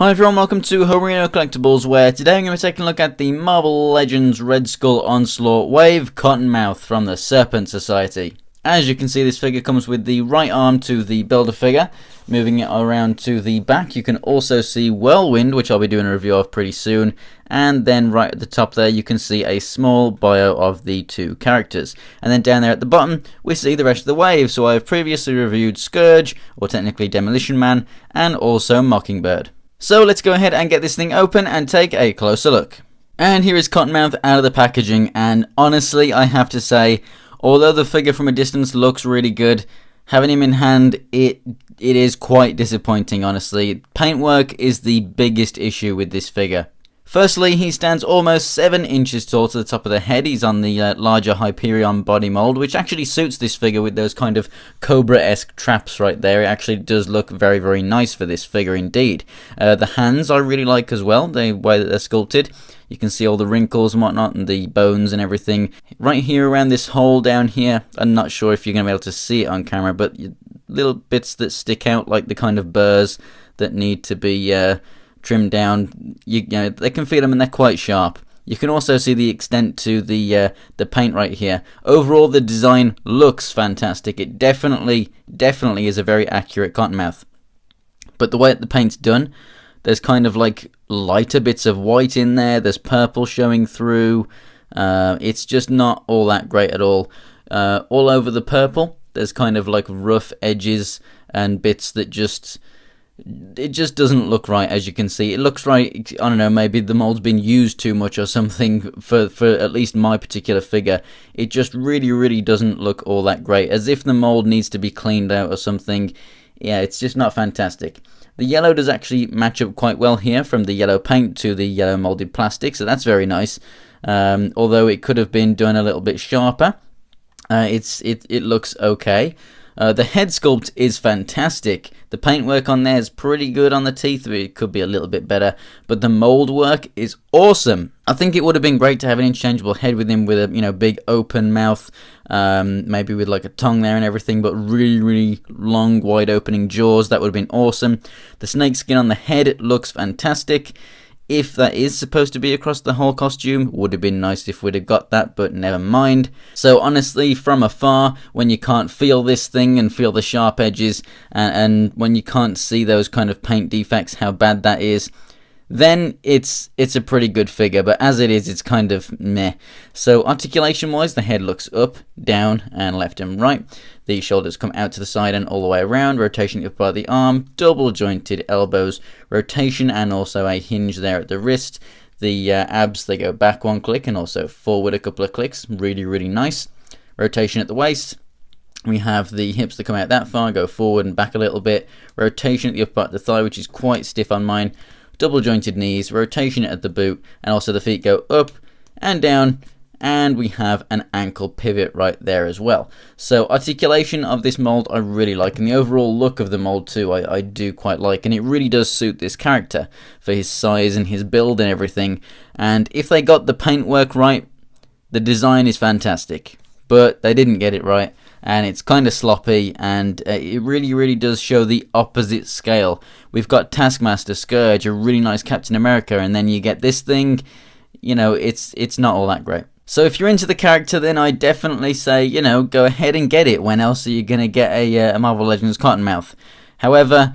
Hi everyone, welcome to Homerino Collectibles, where today I'm going to be taking a look at the Marvel Legends Red Skull Onslaught Wave Cottonmouth from the Serpent Society. As you can see, this figure comes with the right arm to the builder figure. Moving it around to the back, you can also see Whirlwind, which I'll be doing a review of pretty soon. And then right at the top there, you can see a small bio of the two characters. And then down there at the bottom, we see the rest of the wave. So I've previously reviewed Scourge, or technically Demolition Man, and also Mockingbird. So let's go ahead and get this thing open and take a closer look. And here is Cottonmouth out of the packaging, and honestly I have to say, although the figure from a distance looks really good, having him in hand, it is quite disappointing, honestly. Paintwork is the biggest issue with this figure. Firstly, he stands almost 7 inches tall to the top of the head. He's on the larger Hyperion body mold, which actually suits this figure with those kind of Cobra-esque traps right there. It actually does look very, very nice for this figure indeed. The hands I really like as well, the way that they're sculpted. You can see all the wrinkles and whatnot, and the bones and everything. Right here around this hole down here, I'm not sure if you're going to be able to see it on camera, but little bits that stick out like the kind of burrs that need to be trimmed down. You know, they can feel them and they're quite sharp. You can also see the extent to the paint right here. Overall, the design looks fantastic. It definitely is a very accurate Cottonmouth. But the way that the paint's done, there's kind of like lighter bits of white in there. There's purple showing through. It's just not all that great at all. All over the purple, there's kind of like rough edges and bits that it just doesn't look right, as you can see. It looks right, I don't know, maybe the mold's been used too much or something for at least my particular figure. It just really doesn't look all that great, as if the mold needs to be cleaned out or something. Yeah, it's just not fantastic. The yellow does actually match up quite well here, from the yellow paint to the yellow molded plastic, so that's very nice. Although it could have been done a little bit sharper. It looks okay. The head sculpt is fantastic. The paintwork on there is pretty good on the teeth. It could be a little bit better, but the mold work is awesome. I think it would have been great to have an interchangeable head with him, with a big open mouth, maybe with like a tongue there and everything, but really long, wide opening jaws. That would have been awesome. The snake skin on the head looks fantastic. If that is supposed to be across the whole costume, would have been nice if we'd have got that, but never mind. So honestly, from afar, when you can't feel this thing and feel the sharp edges, and when you can't see those kind of paint defects, how bad that is, then it's a pretty good figure. But as it is, it's kind of meh. So articulation wise, the head looks up, down, and left and right. The shoulders come out to the side and all the way around. Rotation up by the arm, double jointed elbows, rotation, and also a hinge there at the wrist. The abs, they go back one click and also forward a couple of clicks. Really nice. Rotation at the waist. We have the hips that come out that far, go forward and back a little bit. Rotation at the upper part of the thigh, which is quite stiff on mine. Double jointed knees, rotation at the boot, and also the feet go up and down, and we have an ankle pivot right there as well. So articulation of this mold I really like, and the overall look of the mold too I do quite like, and it really does suit this character for his size and his build and everything. And if they got the paintwork right, the design is fantastic, but they didn't get it right. And it's kind of sloppy, and it really does show the opposite scale. We've got Taskmaster, Scourge, a really nice Captain America, and then you get this thing. It's not all that great. So if you're into the character, then I definitely say, go ahead and get it. When else are you going to get a Marvel Legends Cottonmouth? However,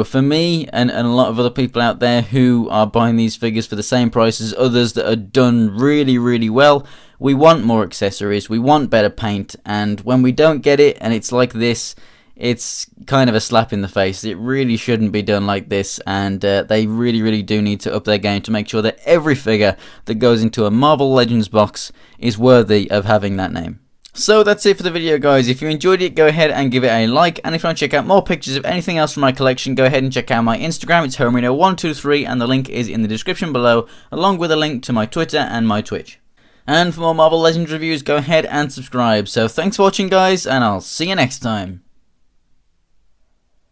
for me and a lot of other people out there who are buying these figures for the same price as others that are done really well, we want more accessories, we want better paint, and when we don't get it and it's like this, it's kind of a slap in the face. It really shouldn't be done like this, and they really do need to up their game to make sure that every figure that goes into a Marvel Legends box is worthy of having that name. So that's it for the video, guys. If you enjoyed it, go ahead and give it a like, and if you want to check out more pictures of anything else from my collection, go ahead and check out my Instagram. It's Homerino123, and the link is in the description below, along with a link to my Twitter and my Twitch. And for more Marvel Legends reviews, go ahead and subscribe. So thanks for watching, guys, and I'll see you next time.